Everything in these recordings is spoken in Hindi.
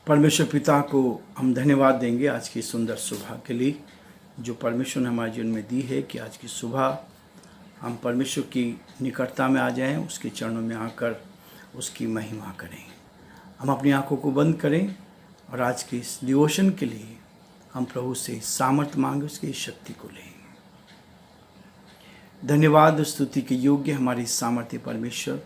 परमेश्वर पिता को हम धन्यवाद देंगे आज की सुंदर सुबह के लिए जो परमेश्वर ने हमारे जीवन में दी है कि आज की सुबह हम परमेश्वर की निकटता में आ जाएं, उसके चरणों में आकर उसकी महिमा करें। हम अपनी आंखों को बंद करें और आज के इस डिवोशन के लिए हम प्रभु से सामर्थ्य मांगे, उसकी शक्ति को लें। धन्यवाद स्तुति के योग्य हमारी सामर्थ्य परमेश्वर,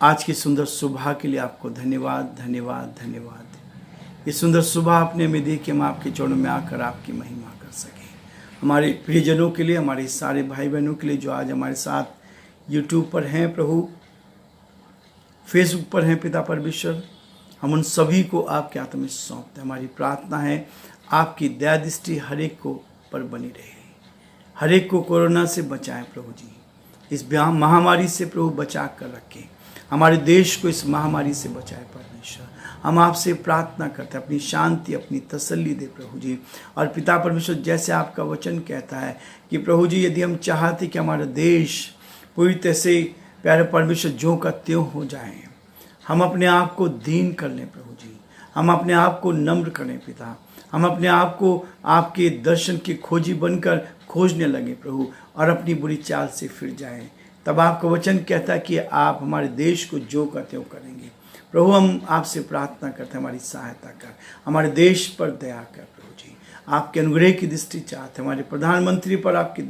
आज की सुंदर सुबह के लिए आपको धन्यवाद धन्यवाद धन्यवाद। ये सुंदर सुबह आपने हमें दी कि हम आपके चरणों में आकर आपकी महिमा कर सकें। हमारे प्रियजनों के लिए, हमारे सारे भाई बहनों के लिए जो आज हमारे साथ यूट्यूब पर हैं प्रभु, फेसबुक पर हैं पिता परमेश्वर, हम उन सभी को आपके हाथों में सौंपते हैं। हमारी प्रार्थना है आपकी दया दृष्टि हर एक को पर बनी रहे, हर एक को कोरोना से बचाएं प्रभु जी, इस महामारी से प्रभु बचा कर रखें, हमारे देश को इस महामारी से बचाए परमेश्वर। हम आपसे प्रार्थना करते हैं अपनी शांति अपनी तसल्ली दे प्रभु जी। और पिता परमेश्वर जैसे आपका वचन कहता है कि प्रभु जी यदि हम चाहते कि हमारा देश पूरी तरह से प्यारे परमेश्वर ज्यों का त्यों हो जाए, हम अपने आप को दीन कर लें प्रभु जी, हम अपने आप को नम्र करें पिता, हम अपने आप को आपके दर्शन की खोजी बनकर खोजने लगे प्रभु और अपनी बुरी चाल से फिर जाएं। तब आपका वचन कहता है कि आप हमारे देश को जो कहते हो करेंगे। प्रभु हम आपसे प्रार्थना करते हैं हमारी सहायता कर, हमारे देश पर दया कर प्रभु जी। आपके अनुग्रह की दृष्टि चाहते हैं, हमारे प्रधानमंत्री पर आपकी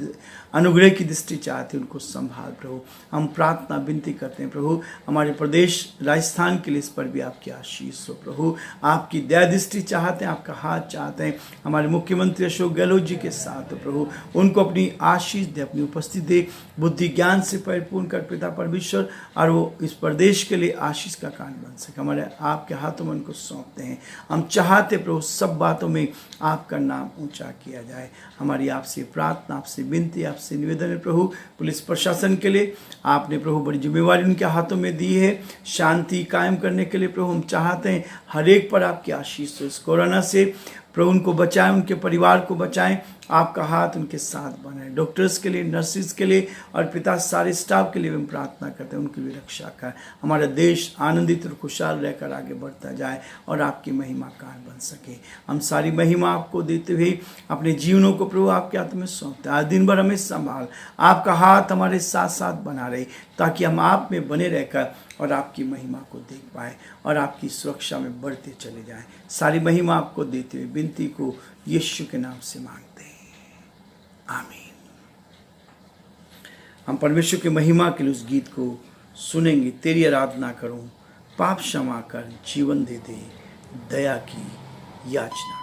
अनुग्रह की दृष्टि चाहते हैं, उनको संभाल प्रभु। हम प्रार्थना विनती करते हैं प्रभु हमारे प्रदेश राजस्थान के लिए, इस पर भी आपकी आशीष हो प्रभु। आपकी दया दृष्टि चाहते हैं, आपका हाथ चाहते हैं हमारे मुख्यमंत्री अशोक गहलोत जी के साथ प्रभु, उनको अपनी आशीष दे, अपनी उपस्थिति दे, बुद्धि ज्ञान से परिपूर्ण कर पिता परमेश्वर, और वो इस प्रदेश के लिए आशीष का कारण बन सके। हमारे आपके हाथों में उनको सौंपते हैं। हम चाहते प्रभु सब बातों में आपका नाम ऊंचा किया जाए। हमारी आपसे प्रार्थना, आपसे विनती, आपसे निवेदन है प्रभु, पुलिस प्रशासन के लिए आपने प्रभु बड़ी जिम्मेवारी उनके हाथों में दी है, शांति कायम करने के लिए प्रभु हम चाहते हैं हर एक पर आपकी आशीष हो। इस कोरोना से प्रभु उनको बचाएं, उनके परिवार को बचाएं, आपका हाथ उनके साथ बने। डॉक्टर्स के लिए, नर्सिस के लिए और पिता सारे स्टाफ के लिए हम प्रार्थना करते हैं, उनकी भी रक्षा कर। हमारा देश आनंदित और खुशहाल रहकर आगे बढ़ता जाए और आपकी महिमा कारण बन सके। हम सारी महिमा आपको देते हुए अपने जीवनों को प्रभु आपके हाथ में सौंपते हैं। आज दिन भर हमें संभाल, आपका हाथ हमारे साथ साथ बना रहे, ताकि हम आप में बने रहकर और आपकी महिमा को देख पाए और आपकी सुरक्षा में बढ़ते चले जाएं। सारी महिमा आपको देते हुए विनती को यीशु के नाम से मांगते हैं, आमीन। हम परमेश्वर की महिमा के लिए उस गीत को सुनेंगे। तेरी आराधना करूं, पाप क्षमा कर, जीवन दे दे, दया की याचना।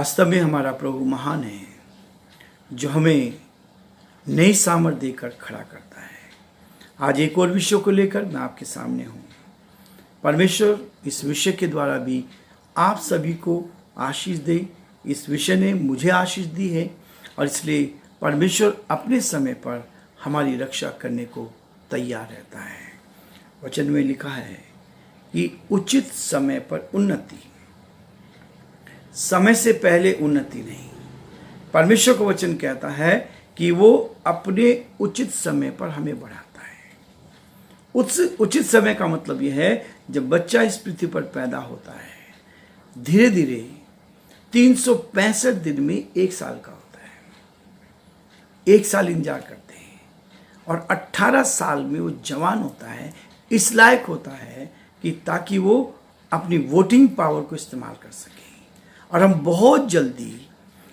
वास्तव में हमारा प्रभु महान है, जो हमें नई सामर्थ देकर खड़ा करता है। आज एक और विषय को लेकर मैं आपके सामने हूँ। परमेश्वर इस विषय के द्वारा भी आप सभी को आशीष दे। इस विषय ने मुझे आशीष दी है और इसलिए परमेश्वर अपने समय पर हमारी रक्षा करने को तैयार रहता है। वचन में लिखा है कि उचित समय पर उन्नति, समय से पहले उन्नति नहीं। परमेश्वर का वचन कहता है कि वो अपने उचित समय पर हमें बढ़ाता है। उचित समय का मतलब यह है जब बच्चा इस पृथ्वी पर पैदा होता है, धीरे धीरे 365 दिन में 1 साल का होता है। 1 साल इंतजार करते हैं और 18 साल में वो जवान होता है, इस लायक होता है कि ताकि वो अपनी वोटिंग पावर को इस्तेमाल कर सके। और हम बहुत जल्दी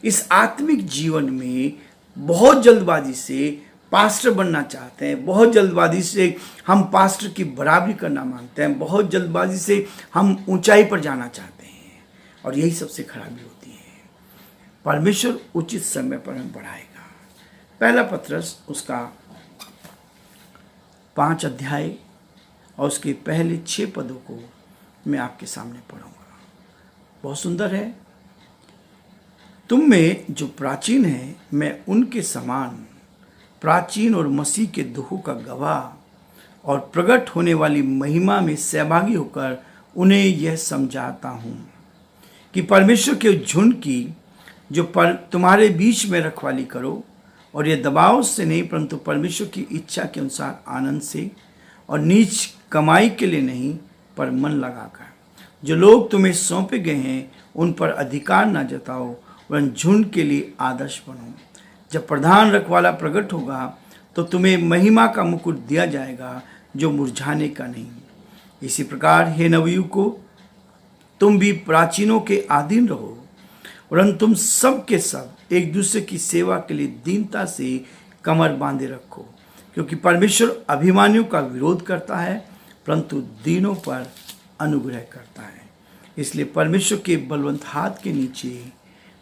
इस आत्मिक जीवन में बहुत जल्दबाजी से पास्टर बनना चाहते हैं, बहुत जल्दबाजी से हम पास्टर की बराबरी करना मांगते हैं, बहुत जल्दबाजी से हम ऊंचाई पर जाना चाहते हैं और यही सबसे खराबी होती है। परमेश्वर उचित समय पर हमें बढ़ाएगा। पहला पत्रस उसका 5 अध्याय और उसके पहले 6 पदों को मैं आपके सामने पढ़ूंगा। बहुत सुंदर है। तुम में जो प्राचीन है, मैं उनके समान प्राचीन और मसीह के दुखों का गवाह और प्रकट होने वाली महिमा में सहभागी होकर उन्हें यह समझाता हूँ कि परमेश्वर के झुंड की जो तुम्हारे बीच में रखवाली करो, और यह दबाव से नहीं परंतु परमेश्वर की इच्छा के अनुसार आनंद से और नीच कमाई के लिए नहीं पर मन लगाकर। जो लोग तुम्हें सौंपे गए हैं उन पर अधिकार न जताओ और उन झुंड के लिए आदर्श बनो। जब प्रधान रखवाला प्रकट होगा तो तुम्हें महिमा का मुकुट दिया जाएगा जो मुरझाने का नहीं। इसी प्रकार हे नवयुवकों, तुम भी प्राचीनों के अधीन रहो, वरन तुम सब के सब एक दूसरे की सेवा के लिए दीनता से कमर बांधे रखो, क्योंकि परमेश्वर अभिमानियों का विरोध करता है परंतु दीनों पर अनुग्रह करता है। इसलिए परमेश्वर के बलवंत हाथ के नीचे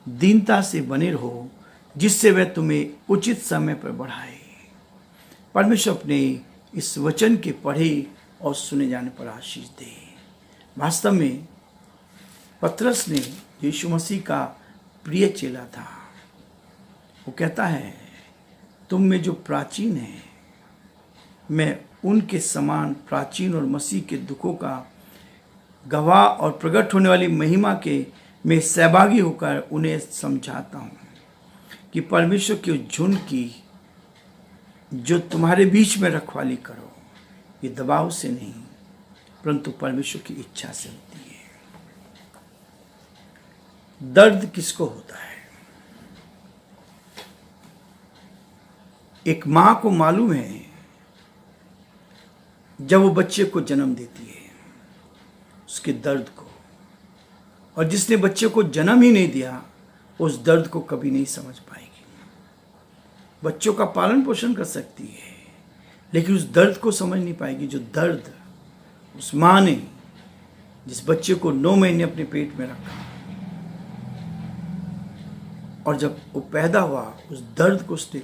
दीनता से बने रहो, जिससे वह तुम्हें उचित समय पर बढ़ाए। परमेश्वर अपने इस वचन के पढ़े और सुने जाने पर आशीष दे। वास्तव में पतरस ने यीशु मसीह का प्रिय चेला था। वो कहता है तुम में जो प्राचीन है, मैं उनके समान प्राचीन और मसीह के दुखों का गवाह और प्रकट होने वाली महिमा के में सहभागी होकर उन्हें समझाता हूँ कि परमेश्वर के झुंड की जो तुम्हारे बीच में रखवाली करो, ये दबाव से नहीं परंतु परमेश्वर की इच्छा से होती है। दर्द किसको होता है? एक मां को मालूम है जब वो बच्चे को जन्म देती है उसके दर्द को, और जिसने बच्चे को जन्म ही नहीं दिया उस दर्द को कभी नहीं समझ पाएगी। बच्चों का पालन पोषण कर सकती है लेकिन उस दर्द को समझ नहीं पाएगी जो दर्द उस मां ने जिस बच्चे को 9 महीने अपने पेट में रखा और जब वो पैदा हुआ उस दर्द को उसने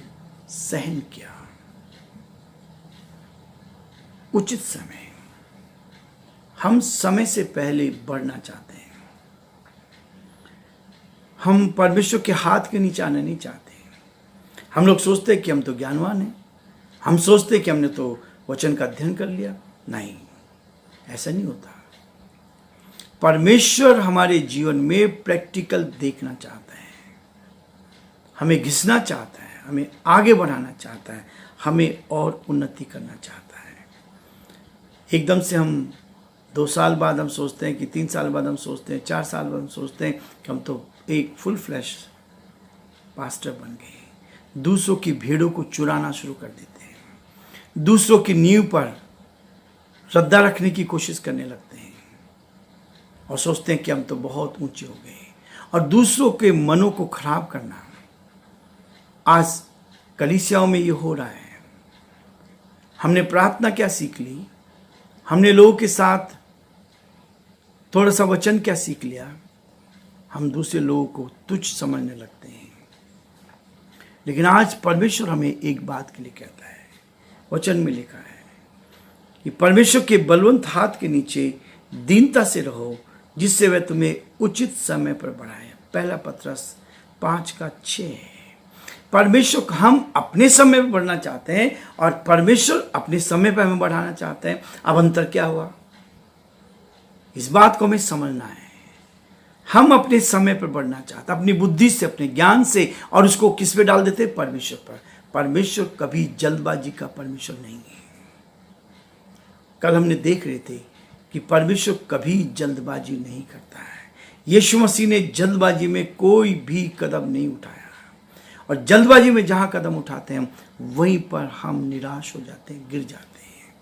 सहन किया। उचित समय, हम समय से पहले बढ़ना चाहते हैं। हम परमेश्वर के हाथ के नीचे आना नहीं चाहते। हम लोग सोचते हैं कि हम तो ज्ञानवान हैं, हम सोचते हैं कि हमने तो वचन का अध्ययन कर लिया। नहीं, ऐसा नहीं होता। परमेश्वर हमारे जीवन में प्रैक्टिकल देखना चाहता है, हमें घिसना चाहता है, हमें आगे बढ़ाना चाहता है, हमें और उन्नति करना चाहता है। एकदम से हम 2 साल बाद हम सोचते हैं कि 3 साल बाद हम सोचते हैं, 4 साल बाद हम सोचते हैं कि हम तो एक फुल फ्लैश पास्टर बन गए। दूसरों की भीड़ों को चुराना शुरू कर देते हैं, दूसरों की नींव पर श्रद्धा रखने की कोशिश करने लगते हैं और सोचते हैं कि हम तो बहुत ऊंचे हो गए, और दूसरों के मनों को खराब करना। आज कलीसियाओं में ये हो रहा है। हमने प्रार्थना क्या सीख ली, हमने लोगों के साथ थोड़ा सा वचन क्या सीख लिया, हम दूसरे लोगों को तुच्छ समझने लगते हैं। लेकिन आज परमेश्वर हमें एक बात के लिए कहता है, वचन में लिखा है कि परमेश्वर के बलवंत हाथ के नीचे दीनता से रहो, जिससे वह तुम्हें उचित समय पर बढ़ाए। पहला पत्रस 5:6। परमेश्वर, हम अपने समय पर बढ़ना चाहते हैं और परमेश्वर अपने समय पर हमें बढ़ाना चाहते हैं। अब अंतर क्या हुआ, इस बात को हमें समझना है। हम अपने समय पर बढ़ना चाहते, अपनी बुद्धि से, अपने ज्ञान से, और उसको किस पे डाल देते? परमेश्वर पर। परमेश्वर कभी जल्दबाजी का परमेश्वर नहीं है। कल हमने देख रहे थे कि परमेश्वर कभी जल्दबाजी नहीं करता है। यीशु मसीह ने जल्दबाजी में कोई भी कदम नहीं उठाया, और जल्दबाजी में जहां कदम उठाते हैं वहीं पर हम निराश हो जाते हैं, गिर जाते हैं।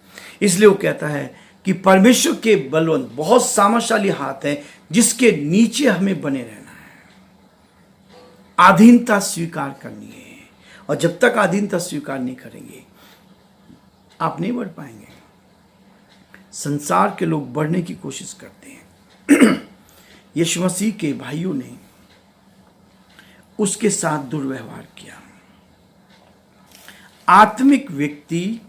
इसलिए वो कहता है कि परमेश्वर के बलवंत बहुत सामर्थशाली हाथ है, जिसके नीचे हमें बने रहना है। अधीनता स्वीकार करनी है, और जब तक अधीनता स्वीकार नहीं करेंगे आप नहीं बढ़ पाएंगे। संसार के लोग बढ़ने की कोशिश करते हैं। यीशु मसीह के भाइयों ने उसके साथ दुर्व्यवहार किया। आत्मिक व्यक्ति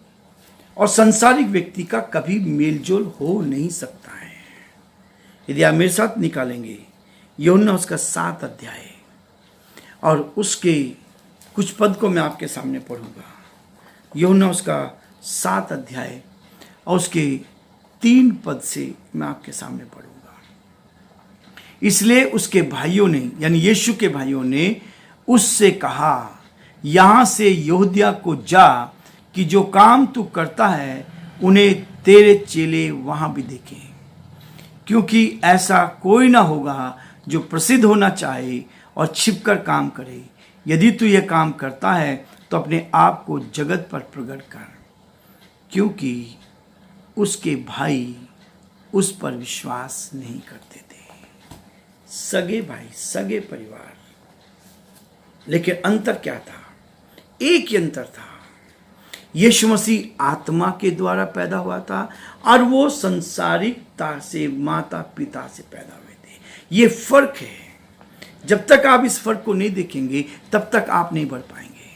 और सांसारिक व्यक्ति का कभी मेलजोल हो नहीं सकता है। यदि आप मेरे साथ निकालेंगे यूहन्ना उसका 7 अध्याय, और उसके कुछ पद को मैं आपके सामने पढ़ूंगा। यूहन्ना उसका 7 अध्याय और उसके 3 पद से मैं आपके सामने पढ़ूंगा। इसलिए उसके भाइयों ने, यानी यीशु के भाइयों ने उससे कहा, यहां से यहूदिया को जा, कि जो काम तू करता है उन्हें तेरे चेले वहां भी देखें। क्योंकि ऐसा कोई ना होगा जो प्रसिद्ध होना चाहे और छिपकर काम करे। यदि तू यह काम करता है तो अपने आप को जगत पर प्रकट कर, क्योंकि उसके भाई उस पर विश्वास नहीं करते थे। सगे भाई, सगे परिवार, लेकिन अंतर क्या था? एक ही अंतर था, यीशु मसीह आत्मा के द्वारा पैदा हुआ था और वो संसारिकता से, माता पिता से पैदा हुए थे। ये फर्क है। जब तक आप इस फर्क को नहीं देखेंगे तब तक आप नहीं बढ़ पाएंगे।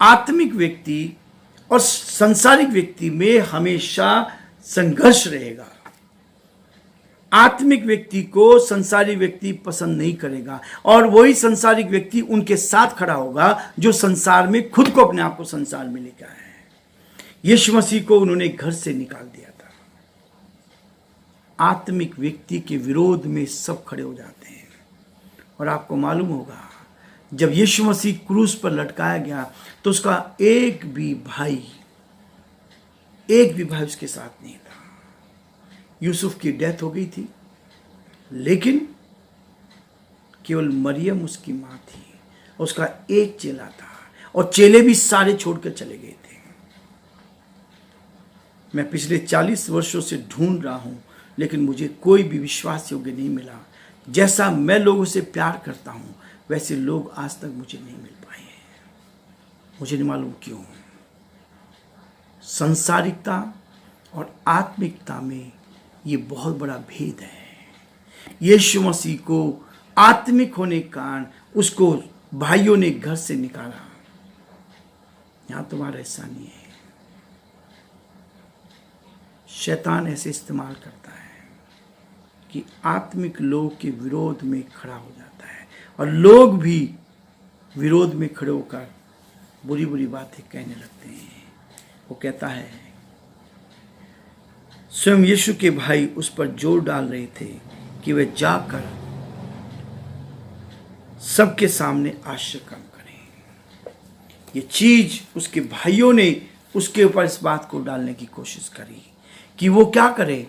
आत्मिक व्यक्ति और संसारिक व्यक्ति में हमेशा संघर्ष रहेगा। आत्मिक व्यक्ति को संसारिक व्यक्ति पसंद नहीं करेगा, और वही संसारिक व्यक्ति उनके साथ खड़ा होगा जो संसार में खुद को, अपने आप को संसार में लेकर आए हैं। यीशु मसीह को उन्होंने घर से निकाल दिया था। आत्मिक व्यक्ति के विरोध में सब खड़े हो जाते हैं। और आपको मालूम होगा, जब यीशु मसीह क्रूस पर लटकाया गया तो उसका एक भी भाई उसके साथ नहीं था। यूसुफ की डेथ हो गई थी, लेकिन केवल मरियम उसकी मां थी। उसका एक चेला था, और चेले भी सारे छोड़कर चले गए थे। मैं पिछले 40 वर्षों से ढूंढ रहा हूं, लेकिन मुझे कोई भी विश्वास योग्य नहीं मिला। जैसा मैं लोगों से प्यार करता हूं, वैसे लोग आज तक मुझे नहीं मिल पाए हैं। मुझे नहीं मालूम क्यों। संसारिकता और आत्मिकता में ये बहुत बड़ा भेद है। यीशु मसीह को आत्मिक होने के कारण उसको भाइयों ने घर से निकाला। यहां तुम्हारा ऐसा नहीं है। शैतान ऐसे इस्तेमाल करता है कि आत्मिक लोग के विरोध में खड़ा हो जाता है, और लोग भी विरोध में खड़े होकर बुरी बुरी बातें कहने लगते हैं। वो कहता है, स्वयं यीशु के भाई उस पर जोर डाल रहे थे कि वे जाकर सबके सामने आश्चर्य काम करें। ये चीज उसके भाइयों ने उसके ऊपर इस बात को डालने की कोशिश करी कि वो क्या करे,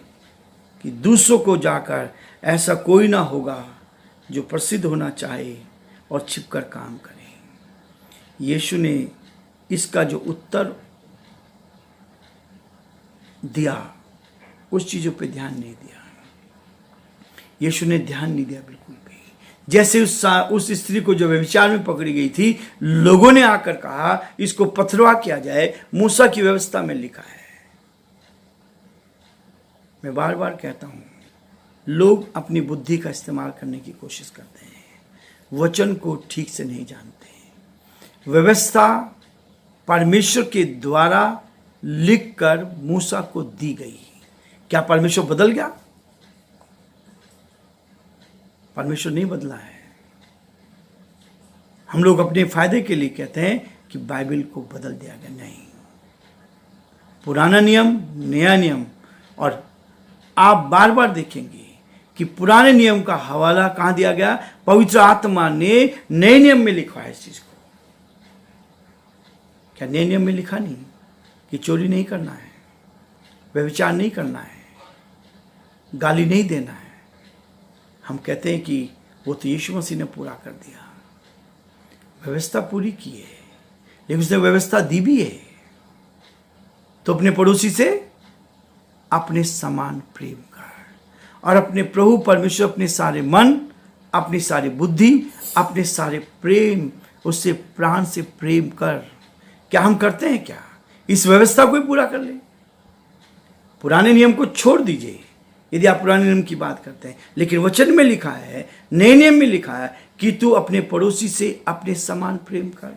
कि दूसरों को जाकर, ऐसा कोई ना होगा जो प्रसिद्ध होना चाहे और छिपकर काम करे। यीशु ने इसका जो उत्तर दिया, उस चीजों पे ध्यान नहीं दिया। यीशु ने ध्यान नहीं दिया बिल्कुल भी। जैसे उस स्त्री को जो व्यभिचार में पकड़ी गई थी, लोगों ने आकर कहा इसको पथरवा किया जाए, मूसा की व्यवस्था में लिखा है। मैं बार बार कहता हूं, लोग अपनी बुद्धि का इस्तेमाल करने की कोशिश करते हैं, वचन को ठीक से नहीं जानते। व्यवस्था परमेश्वर के द्वारा लिखकर मूसा को दी गई। क्या परमेश्वर बदल गया? परमेश्वर नहीं बदला है। हम लोग अपने फायदे के लिए कहते हैं कि बाइबल को बदल दिया गया। नहीं, पुराना नियम, नया नियम, और आप बार बार देखेंगे कि पुराने नियम का हवाला कहां दिया गया? पवित्र आत्मा ने नए नियम में लिखा है इस चीज को। क्या नए नियम में लिखा नहीं कि चोरी नहीं करना है, व्यभिचार नहीं करना है, गाली नहीं देना है? हम कहते हैं कि वो तो यीशु मसीह ने पूरा कर दिया, व्यवस्था पूरी की है, लेकिन उसने व्यवस्था दी भी है तो अपने पड़ोसी से अपने समान प्रेम कर, और अपने प्रभु परमेश्वर अपने सारे मन, अपनी सारी बुद्धि, अपने सारे प्रेम, उससे प्राण से प्रेम कर। क्या हम करते हैं? क्या इस व्यवस्था को ही पूरा कर ले? पुराने नियम को छोड़ दीजिए यदि आप पुराने नियम की बात करते हैं, लेकिन वचन में लिखा है, नए नियम में लिखा है कि तू अपने पड़ोसी से अपने समान प्रेम कर।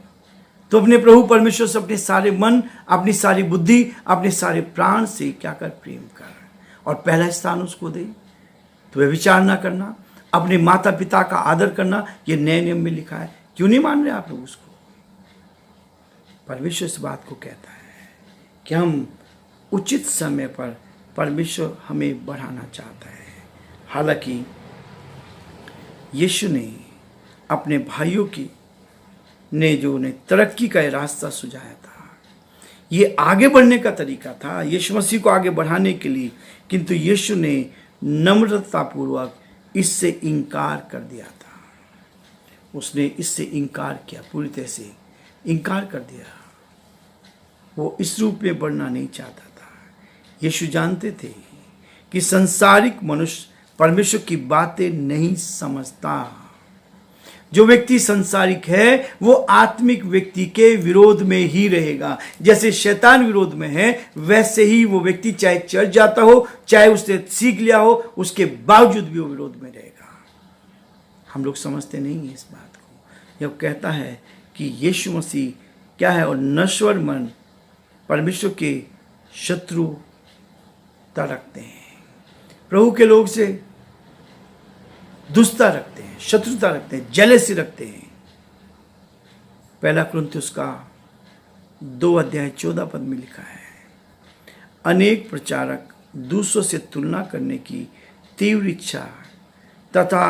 तो अपने प्रभु परमेश्वर से अपने सारे मन, अपनी सारी बुद्धि, अपने सारे प्राण से क्या कर? प्रेम कर, और पहला स्थान उसको दे। तो व्यभिचार ना करना, अपने माता पिता का आदर करना, ये नए नियम में लिखा है। क्यों नहीं मान रहे आप लोग उसको? परमेश्वर इस बात को कहता है कि हम उचित समय पर, परमेश्वर हमें बढ़ाना चाहता है। हालांकि यीशु ने अपने भाइयों की ने जो उन्हें तरक्की का रास्ता सुझाया था, ये आगे बढ़ने का तरीका था यीशु मसीह को आगे बढ़ाने के लिए, किंतु यीशु ने नम्रतापूर्वक इससे इनकार कर दिया था। उसने इससे इनकार किया, पूरी तरह से इनकार कर दिया। वो इस रूप में बढ़ना नहीं चाहता था। यीशु जानते थे कि संसारिक मनुष्य परमेश्वर की बातें नहीं समझता। जो व्यक्ति संसारिक है वो आत्मिक व्यक्ति के विरोध में ही रहेगा। जैसे शैतान विरोध में है, वैसे ही वो व्यक्ति चाहे चर्च जाता हो, चाहे उसने सीख लिया हो, उसके बावजूद भी वो विरोध में रहेगा। हम लोग समझते नहीं है इस बात को। जब कहता है कि यीशु मसीह क्या है, और नश्वर मन परमेश्वर के शत्रुता रखते हैं, प्रभु के लोग से दुष्टता रखते हैं, शत्रुता रखते हैं, जेलसी रखते हैं। पहला कुरिन्थियों का 2:14 में लिखा है, अनेक प्रचारक दूसरों से तुलना करने की तीव्र इच्छा तथा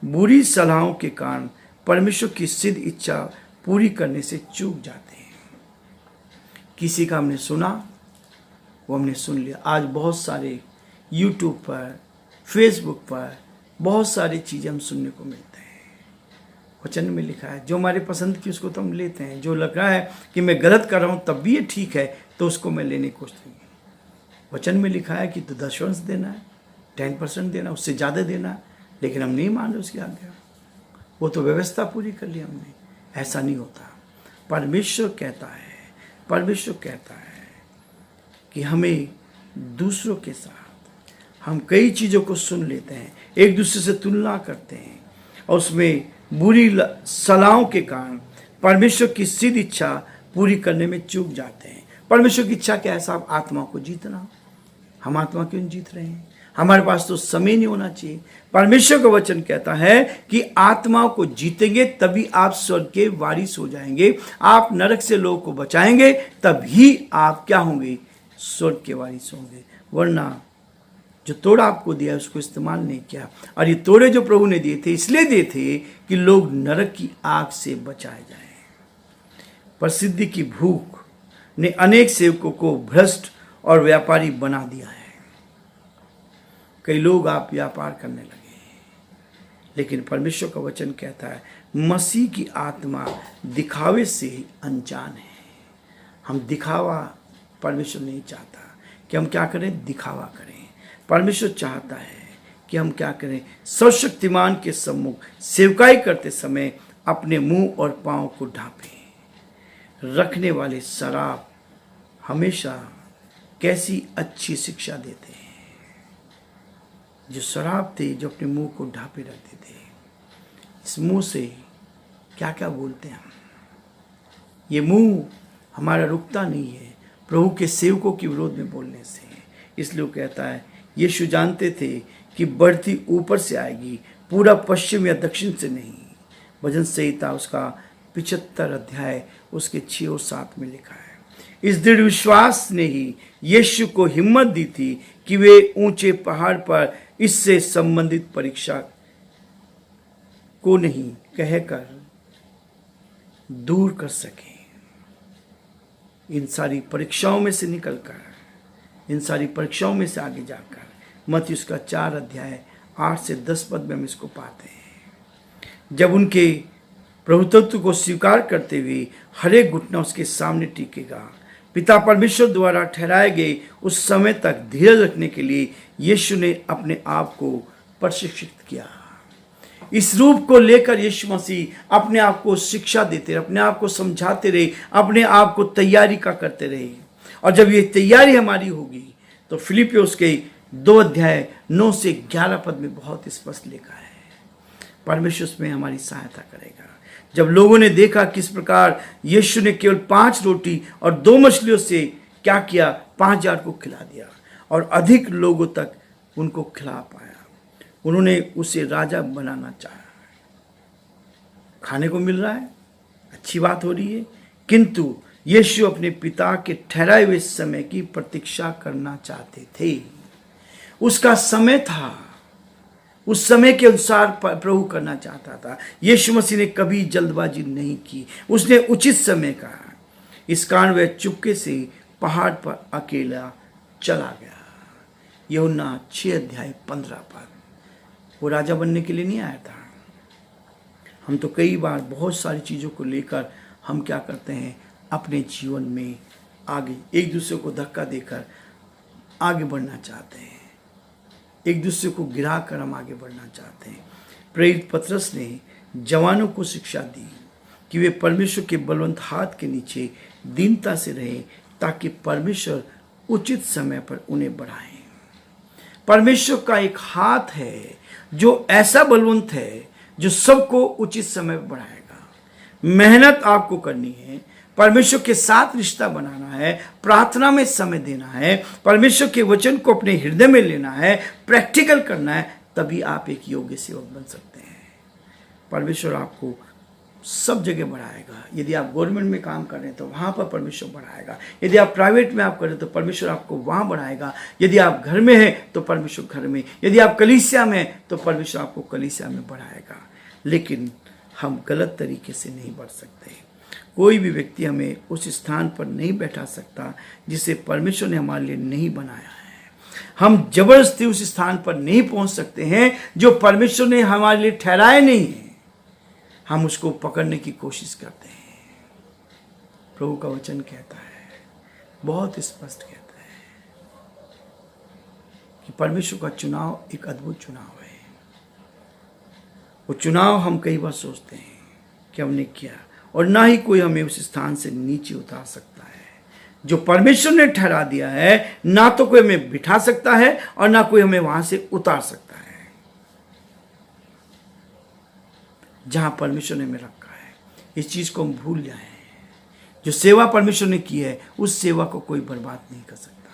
बुरी सलाहों के कारण परमेश्वर की सिद्ध इच्छा पूरी करने से चूक जाते हैं। किसी का हमने सुना, वो हमने सुन लिया। आज बहुत सारे यूट्यूब पर, फेसबुक पर बहुत सारी चीज़ें हम सुनने को मिलते हैं। वचन में लिखा है जो हमारे पसंद की उसको तो हम लेते हैं, जो लग रहा है कि मैं गलत कर रहा हूँ तब भी ये ठीक है तो उसको मैं लेने की कोशिश करूँगी। वचन में लिखा है कि तो 10% देना है, 10% देना, उससे ज़्यादा देना, लेकिन हम नहीं मान रहे उसकी आज्ञा। वो तो व्यवस्था पूरी कर ली हमने। ऐसा नहीं होता। परमेश्वर कहता है कि हमें दूसरों के साथ, हम कई चीज़ों को सुन लेते हैं, एक दूसरे से तुलना करते हैं, और उसमें बुरी सलाहों के कारण परमेश्वर की सिद्ध इच्छा पूरी करने में चूक जाते हैं। परमेश्वर की इच्छा क्या है साहब? आत्मा को जीतना। हम आत्मा क्यों जीत रहे हैं? हमारे पास तो समय नहीं होना चाहिए। परमेश्वर का वचन कहता है कि आत्मा को जीतेंगे तभी आप स्वर्ग के वारिस हो जाएंगे, आप नरक से लोगों को बचाएंगे, तभी आप क्या होंगे? स्वर्ग के वारिस होंगे। वरना जो तोड़ा आपको दिया उसको इस्तेमाल नहीं किया। और ये तोड़े जो प्रभु ने दिए थे इसलिए दिए थे कि लोग नरक की आग से बचाए जाएं। प्रसिद्धि की भूख ने अनेक सेवकों को भ्रष्ट और व्यापारी बना दिया है। कई लोग आप व्यापार करने लगे, लेकिन परमेश्वर का वचन कहता है मसीह की आत्मा दिखावे से अनजान है। हम दिखावा परमेश्वर नहीं चाहता कि हम क्या करें? दिखावा करें। परमेश्वर चाहता है कि हम क्या करें? सर्वशक्तिमान के सम्मुख सेवकाई करते समय अपने मुंह और पांव को ढांपें। रखने वाले शराब हमेशा कैसी अच्छी शिक्षा देते हैं। जो शराब थे, जो अपने मुंह को ढांपे रखते थे। इस मुंह से क्या क्या बोलते हैं हम। ये मुंह हमारा रुकता नहीं है प्रभु के सेवकों के विरोध में बोलने से। इसलिए वो कहता है, यीशु जानते थे कि बढ़ती ऊपर से आएगी, पूरा पश्चिम या दक्षिण से नहीं। भजन संहिता उसका 75 अध्याय उसके 6 और 7 में लिखा है। इस दृढ़ विश्वास ने ही यीशु को हिम्मत दी थी कि वे ऊंचे पहाड़ पर इससे संबंधित परीक्षा को नहीं कहकर दूर कर सके। इन सारी परीक्षाओं में से निकलकर, इन सारी परीक्षाओं में से आगे जाकर मत्ती उसका 4 अध्याय 8 से 10 पद में हम इसको पाते हैं। जब उनके प्रभुत्व को स्वीकार करते हुए हर एक घुटना उसके सामने टिकेगा। पिता परमेश्वर द्वारा ठहराए गए उस समय तक धीरज रखने के लिए यीशु ने अपने आप को प्रशिक्षित किया। इस रूप को लेकर यीशु मसीह अपने आप को शिक्षा देते रहे, अपने आप को समझाते रहे, अपने आप को तैयारी का करते रहे। और जब ये तैयारी हमारी होगी तो फिलिपियोस के 2 अध्याय 9 से 11 पद में बहुत स्पष्ट लिखा है, परमेश्वर उसमें हमारी सहायता करेगा। जब लोगों ने देखा किस प्रकार यीशु ने केवल 5 रोटी और 2 मछलियों से क्या किया, 5,000 को खिला दिया और अधिक लोगों तक उनको खिला पाया। उन्होंने उसे राजा बनाना चाहा। खाने को मिल रहा है, अच्छी बात हो रही है, किंतु यीशु अपने पिता के ठहराए हुए समय की प्रतीक्षा करना चाहते थे। उसका समय था, उस समय के अनुसार प्रभु करना चाहता था। यीशु मसीह ने कभी जल्दबाजी नहीं की, उसने उचित समय कहा। इस कारण वह चुपके से पहाड़ पर अकेला चला गया। यूहन्ना 6 अध्याय 15 पद। वो राजा बनने के लिए नहीं आया था। हम तो कई बार बहुत सारी चीज़ों को लेकर हम क्या करते हैं, अपने जीवन में आगे एक दूसरे को धक्का देकर आगे बढ़ना चाहते हैं, एक दूसरे को गिरा कर हम आगे बढ़ना चाहते हैं। प्रेरित पतरस ने जवानों को शिक्षा दी कि वे परमेश्वर के बलवंत हाथ के नीचे दीनता से रहें, ताकि परमेश्वर उचित समय पर उन्हें बढ़ाएं। परमेश्वर का एक हाथ है जो ऐसा बलवंत है, जो सबको उचित समय पर बढ़ाएगा। मेहनत आपको करनी है, परमेश्वर के साथ रिश्ता बनाना है, प्रार्थना में समय देना है, परमेश्वर के वचन को अपने हृदय में लेना है, प्रैक्टिकल करना है, तभी आप एक योग्य सेवक बन सकते हैं। परमेश्वर आपको सब जगह बढ़ाएगा। यदि आप गवर्नमेंट में काम कर रहे हैं तो वहाँ पर परमेश्वर बढ़ाएगा। यदि आप प्राइवेट में आप कर रहे हैं तो परमेश्वर आपको वहाँ बढ़ाएगा। यदि आप घर में हैं तो परमेश्वर घर में, यदि आप कलीसिया में हैं तो परमेश्वर आपको कलीसिया में बढ़ाएगा। लेकिन हम गलत तरीके से नहीं बढ़ सकते। कोई भी व्यक्ति हमें उस स्थान पर नहीं बैठा सकता जिसे परमेश्वर ने हमारे लिए नहीं बनाया है। हम जबरदस्ती उस स्थान पर नहीं पहुंच सकते हैं जो परमेश्वर ने हमारे लिए ठहराया नहीं है। हम उसको पकड़ने की कोशिश करते हैं। प्रभु का वचन कहता है, बहुत स्पष्ट कहता है कि परमेश्वर का चुनाव एक अद्भुत चुनाव है। वो चुनाव हम कई बार सोचते हैं कि हमने किया, और ना ही कोई हमें उस स्थान से नीचे उतार सकता है। जो परमेश्वर ने ठहरा दिया है, ना तो कोई हमें बिठा सकता है और ना कोई हमें वहां से उतार सकता है। जहां परमेश्वर ने हमें रखा है, इस चीज को हम भूल जाएं। जो सेवा परमेश्वर ने की है, उस सेवा को कोई बर्बाद नहीं कर सकता।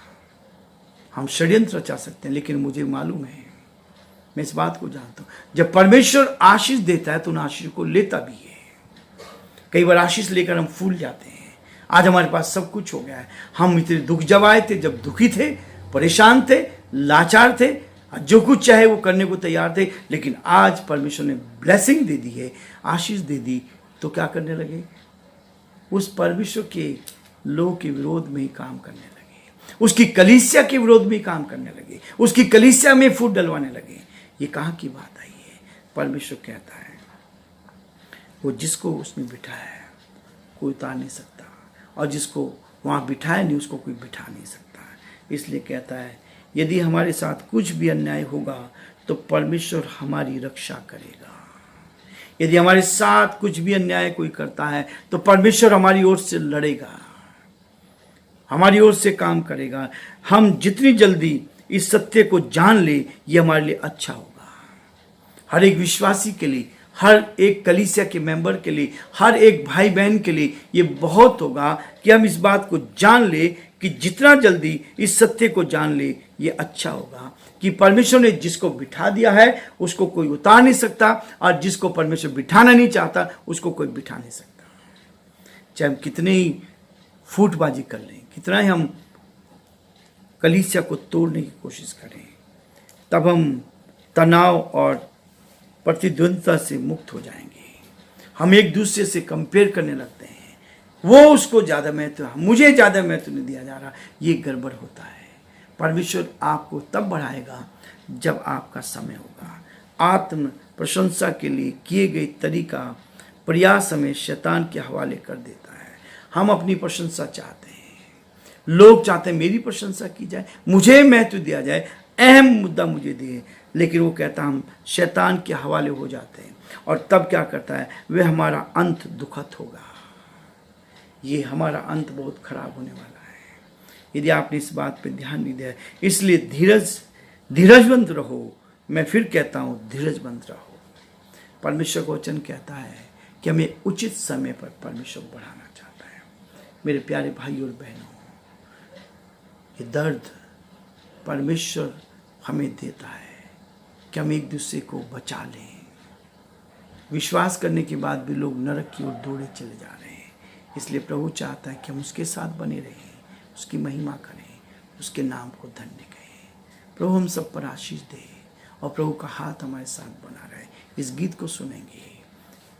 हम षड्यंत्र रचा सकते हैं, लेकिन मुझे मालूम है, मैं इस बात को जानता हूं, जब परमेश्वर आशीष देता है तो उन आशीष को लेता भी है। कई बार आशीष लेकर हम फूल जाते हैं। आज हमारे पास सब कुछ हो गया है, हम इतने दुख जब आए थे, जब दुखी थे, परेशान थे, लाचार थे, जो कुछ चाहे वो करने को तैयार थे, लेकिन आज परमेश्वर ने ब्लेसिंग दे दी है, आशीष दे दी, तो क्या करने लगे? उस परमेश्वर के लोग के विरोध में ही काम करने लगे, उसकी कलीसिया के विरोध में ही काम करने लगे, उसकी कलीसिया में फूट डलवाने लगे। ये कहाँ की बात आई है? परमेश्वर कहता है वो जिसको उसने बिठाया है कोई उतार नहीं सकता, और जिसको वहाँ बिठाया नहीं उसको कोई बिठा नहीं सकता। इसलिए कहता है यदि हमारे साथ कुछ भी अन्याय होगा तो परमेश्वर हमारी रक्षा करेगा। यदि हमारे साथ कुछ भी अन्याय कोई करता है तो परमेश्वर हमारी ओर से लड़ेगा, हमारी ओर से काम करेगा। हम जितनी जल्दी इस सत्य को जान ले, ये हमारे लिए अच्छा होगा। हर एक विश्वासी के लिए, हर एक कलीसिया के मेंबर के लिए, हर एक भाई बहन के लिए ये बहुत होगा कि हम इस बात को जान ले कि जितना जल्दी इस सत्य को जान ले ये अच्छा होगा कि परमेश्वर ने जिसको बिठा दिया है उसको कोई उतार नहीं सकता, और जिसको परमेश्वर बिठाना नहीं चाहता उसको कोई बिठा नहीं सकता। चाहे हम कितने ही फूटबाजी कर लें, कितना ही हम कलीसिया को तोड़ने की कोशिश करें, तब हम तनाव और प्रतिद्वंद्विता से मुक्त हो जाएंगे। हम एक दूसरे से कंपेयर करने लगते हैं, वो उसको ज़्यादा महत्व, मुझे ज़्यादा महत्व नहीं दिया जा रहा, ये गड़बड़ होता है। परमेश्वर आपको तब बढ़ाएगा जब आपका समय होगा। आत्म प्रशंसा के लिए किए गए तरीका प्रयास हमें शैतान के हवाले कर देता है। हम अपनी प्रशंसा चाहते हैं, लोग चाहते हैं मेरी प्रशंसा की जाए, मुझे महत्व दिया जाए, अहम मुद्दा मुझे दिए, लेकिन वो कहता हम शैतान के हवाले हो जाते हैं, और तब क्या करता है, वे हमारा अंत दुखद होगा। ये हमारा अंत बहुत खराब होने वाला है यदि आपने इस बात पे ध्यान नहीं दिया। इसलिए धीरजवंत रहो। मैं फिर कहता हूँ धीरजवंत रहो। परमेश्वर का वचन कहता है कि हमें उचित समय पर परमेश्वर बढ़ाना चाहता है। मेरे प्यारे भाई और बहनों, ये दर्द परमेश्वर हमें देता है कि हम एक दूसरे को बचा लें। विश्वास करने के बाद भी लोग नरक की ओर दौड़े चले जा रहे हैं। इसलिए प्रभु चाहता है कि हम उसके साथ बने रहें, उसकी महिमा करें, उसके नाम को धन्य कहें। प्रभु हम सब पर आशीष दे और प्रभु का हाथ हमारे साथ बना रहे। इस गीत को सुनेंगे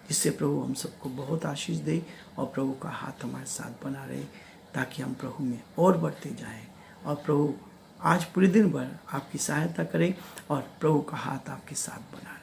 जिससे प्रभु हम सबको बहुत आशीष दे और प्रभु का हाथ हमारे साथ बना रहे, ताकि हम प्रभु में और बढ़ते जाएं और प्रभु आज पूरे दिन भर आपकी सहायता करें और प्रभु का हाथ आपके साथ बना रहे।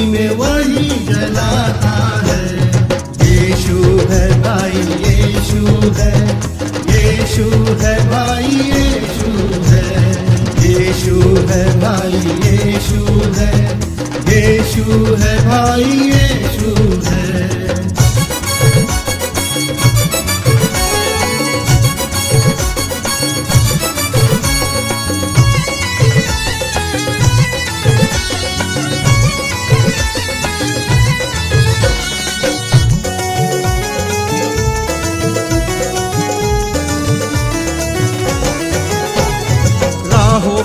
में वही जलाता है। यीशु है भाई, यीशु है, यीशु है भाई, यीशु है, यीशु है भाई, यीशु है, यीशु है भाई, यीशु है।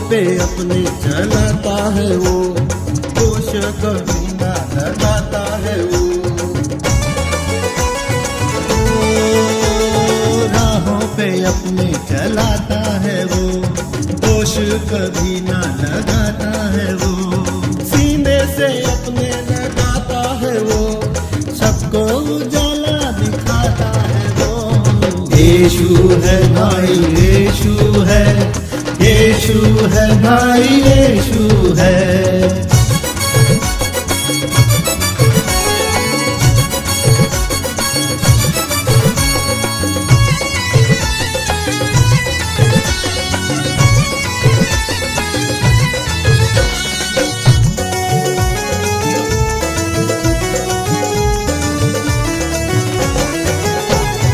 पे अपने चलाता है वो, दोष कभी ना लगाता है वो। राहों पे अपने चलाता है वो, दोष कभी ना लगाता है वो। सीने से अपने लगाता है वो, सबको उजाला दिखाता है वो। यीशु है भाई, यीशु है, यीशु है भाई, यीशु है।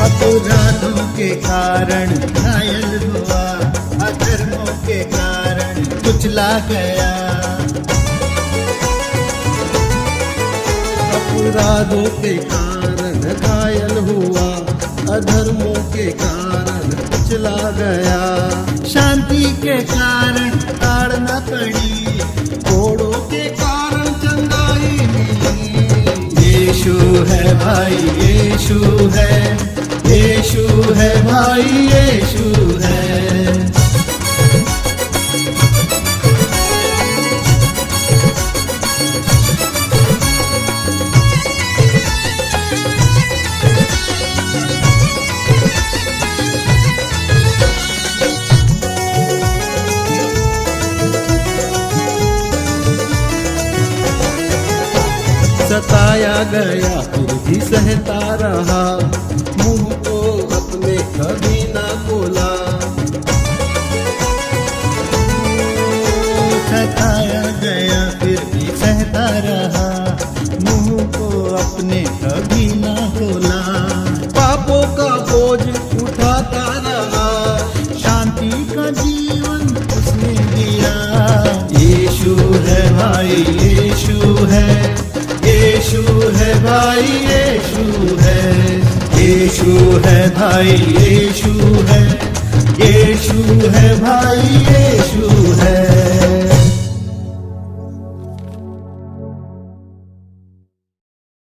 अपराधों के कारण घायल हुआ, अधर्मों के कारण कुचला गया। अपराधों के कारण घायल हुआ, अधर्मों के कारण कुचला गया। शांति के कारण ताड़ना पड़ी, कोड़ों के कारण चंगाई मिली। यीशु है भाई, यीशु है, यीशु है भाई, यीशु है। सताया गया फिर भी सहता रहा, मुंह को अपने कभी ना खोला। सताया गया फिर भी सहता रहा, मुंह को अपने कभी ना खोला। पापों का बोझ उठाता रहा, शांति का जीवन उसने दिया। यीशु है भाई, यीशु है, यीशु है भाई, यीशु है, यीशु है भाई, यीशु है, यीशु है भाई, यीशु है।